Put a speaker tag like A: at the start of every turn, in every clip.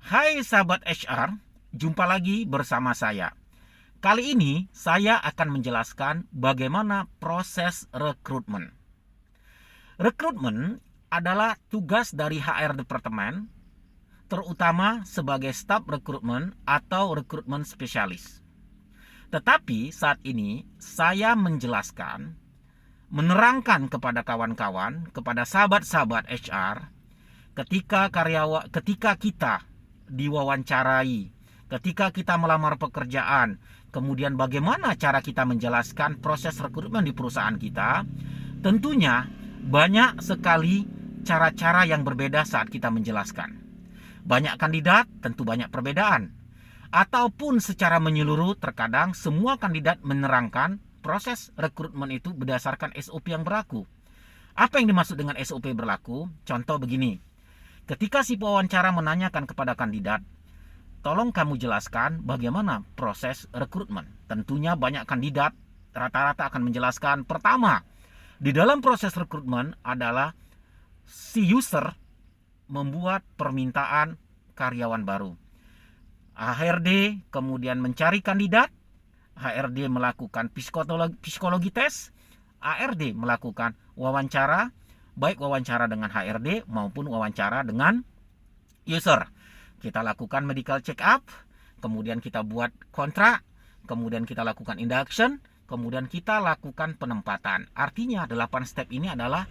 A: Hai sahabat HR, jumpa lagi bersama saya. Kali ini saya akan menjelaskan bagaimana proses rekrutmen. Rekrutmen adalah tugas dari HR departemen, terutama sebagai staf rekrutmen atau rekrutmen spesialis. Tetapi saat ini saya menjelaskan, menerangkan kepada kawan-kawan, kepada sahabat-sahabat HR, ketika kita diwawancarai, ketika kita melamar pekerjaan, kemudian bagaimana cara kita menjelaskan proses rekrutmen di perusahaan kita, tentunya banyak sekali cara-cara yang berbeda saat kita menjelaskan. Banyak kandidat, tentu banyak perbedaan. Ataupun secara menyeluruh, terkadang semua kandidat menerangkan proses rekrutmen itu berdasarkan SOP yang berlaku. Apa yang dimaksud dengan SOP berlaku? Contoh begini. Ketika si pewawancara menanyakan kepada kandidat, tolong kamu jelaskan bagaimana proses rekrutmen. Tentunya banyak kandidat rata-rata akan menjelaskan, pertama, di dalam proses rekrutmen adalah si user membuat permintaan karyawan baru. HRD kemudian mencari kandidat, HRD melakukan psikologi tes, ARD melakukan wawancara, baik wawancara dengan HRD maupun wawancara dengan user. Kita lakukan medical check up, kemudian kita buat kontrak, kemudian kita lakukan induction, kemudian kita lakukan penempatan. Artinya 8 step ini adalah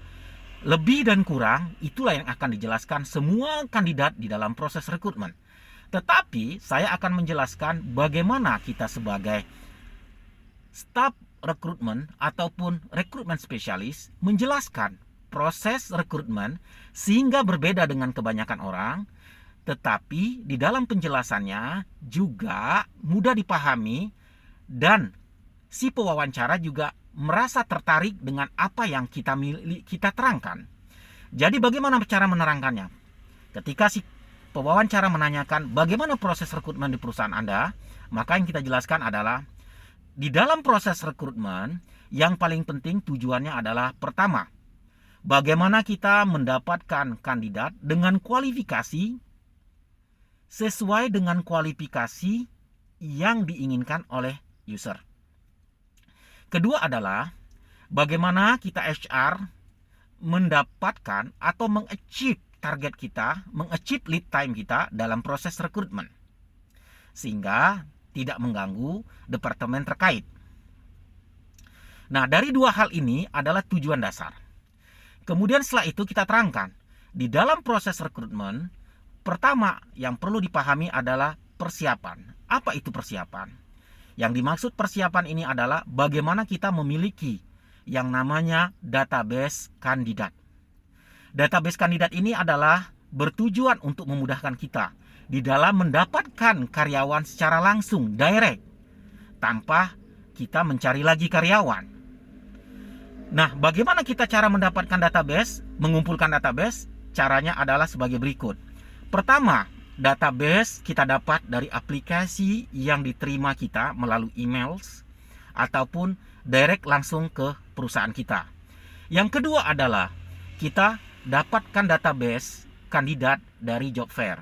A: lebih dan kurang itulah yang akan dijelaskan semua kandidat di dalam proses rekrutmen. Tetapi saya akan menjelaskan bagaimana kita sebagai staf rekrutmen ataupun rekrutmen spesialis menjelaskan proses rekrutmen sehingga berbeda dengan kebanyakan orang, tetapi di dalam penjelasannya juga mudah dipahami dan si pewawancara juga merasa tertarik dengan apa yang kita terangkan. Jadi bagaimana cara menerangkannya? Ketika si pewawancara menanyakan bagaimana proses rekrutmen di perusahaan Anda, maka yang kita jelaskan adalah di dalam proses rekrutmen yang paling penting tujuannya adalah pertama, bagaimana kita mendapatkan kandidat dengan kualifikasi sesuai dengan kualifikasi yang diinginkan oleh user. Kedua adalah bagaimana kita HR mendapatkan atau mengachieve target kita, mengachieve lead time kita dalam proses rekrutmen, sehingga tidak mengganggu departemen terkait. Nah, dari dua hal ini adalah tujuan dasar. Kemudian setelah itu kita terangkan, di dalam proses rekrutmen, pertama yang perlu dipahami adalah persiapan. Apa itu persiapan? Yang dimaksud persiapan ini adalah bagaimana kita memiliki yang namanya database kandidat. Database kandidat ini adalah bertujuan untuk memudahkan kita di dalam mendapatkan karyawan secara langsung, direct, tanpa kita mencari lagi karyawan. Nah, bagaimana kita cara mendapatkan database, mengumpulkan database? Caranya adalah sebagai berikut. Pertama, database kita dapat dari aplikasi yang diterima kita melalui emails ataupun direct langsung ke perusahaan kita. Yang kedua adalah kita dapatkan database kandidat dari job fair.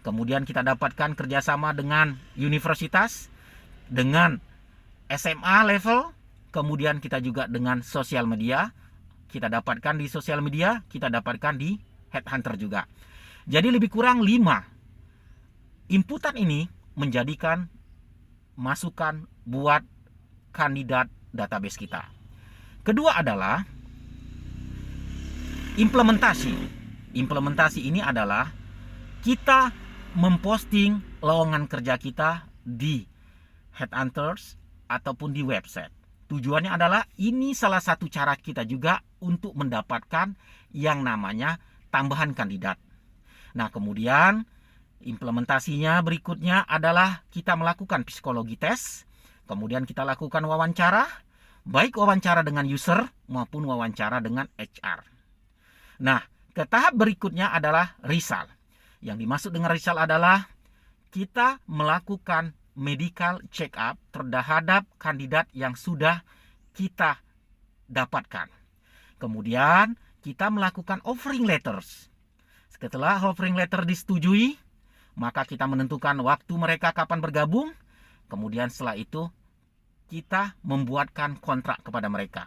A: Kemudian kita dapatkan kerjasama dengan universitas, dengan SMA level, kemudian kita juga dengan sosial media. Kita dapatkan di sosial media, kita dapatkan di headhunter juga. Jadi lebih kurang 5 inputan ini menjadikan masukan buat kandidat database kita. Kedua adalah implementasi. Implementasi ini adalah kita memposting lowongan kerja kita di headhunters ataupun di website. Tujuannya adalah ini salah satu cara kita juga untuk mendapatkan yang namanya tambahan kandidat. Nah, kemudian implementasinya berikutnya adalah kita melakukan psikologi tes, kemudian kita lakukan wawancara, baik wawancara dengan user maupun wawancara dengan HR. Nah, ke tahap berikutnya adalah result. Yang dimaksud dengan result adalah kita melakukan medical check up terhadap kandidat yang sudah kita dapatkan. Kemudian kita melakukan offering letters. Setelah offering letter disetujui, maka kita menentukan waktu mereka kapan bergabung. Kemudian setelah itu kita membuatkan kontrak kepada mereka.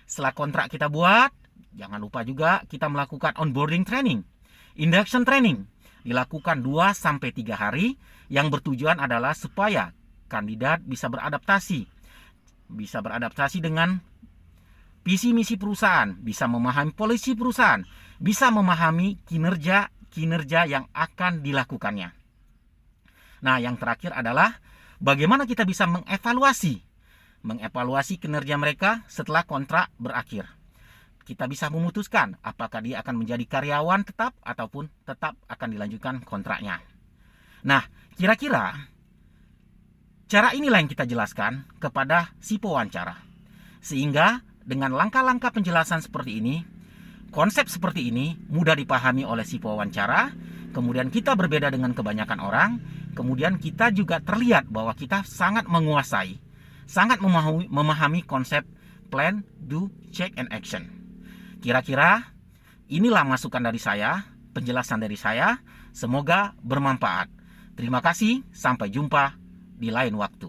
A: Setelah kontrak kita buat, jangan lupa juga kita melakukan onboarding training, induction training. Dilakukan 2-3 hari yang bertujuan adalah supaya kandidat bisa beradaptasi. Bisa beradaptasi dengan visi misi perusahaan, bisa memahami polisi perusahaan, bisa memahami kinerja yang akan dilakukannya. Nah, yang terakhir adalah bagaimana kita bisa mengevaluasi kinerja mereka setelah kontrak berakhir. Kita bisa memutuskan apakah dia akan menjadi karyawan tetap ataupun tetap akan dilanjutkan kontraknya. Nah, kira-kira cara inilah yang kita jelaskan kepada si pewawancara. Sehingga dengan langkah-langkah penjelasan seperti ini, konsep seperti ini mudah dipahami oleh si pewawancara. Kemudian kita berbeda dengan kebanyakan orang. Kemudian kita juga terlihat bahwa kita sangat menguasai, sangat memahami konsep plan, do, check, and action. Kira-kira inilah masukan dari saya, penjelasan dari saya. Semoga bermanfaat. Terima kasih, sampai jumpa di lain waktu.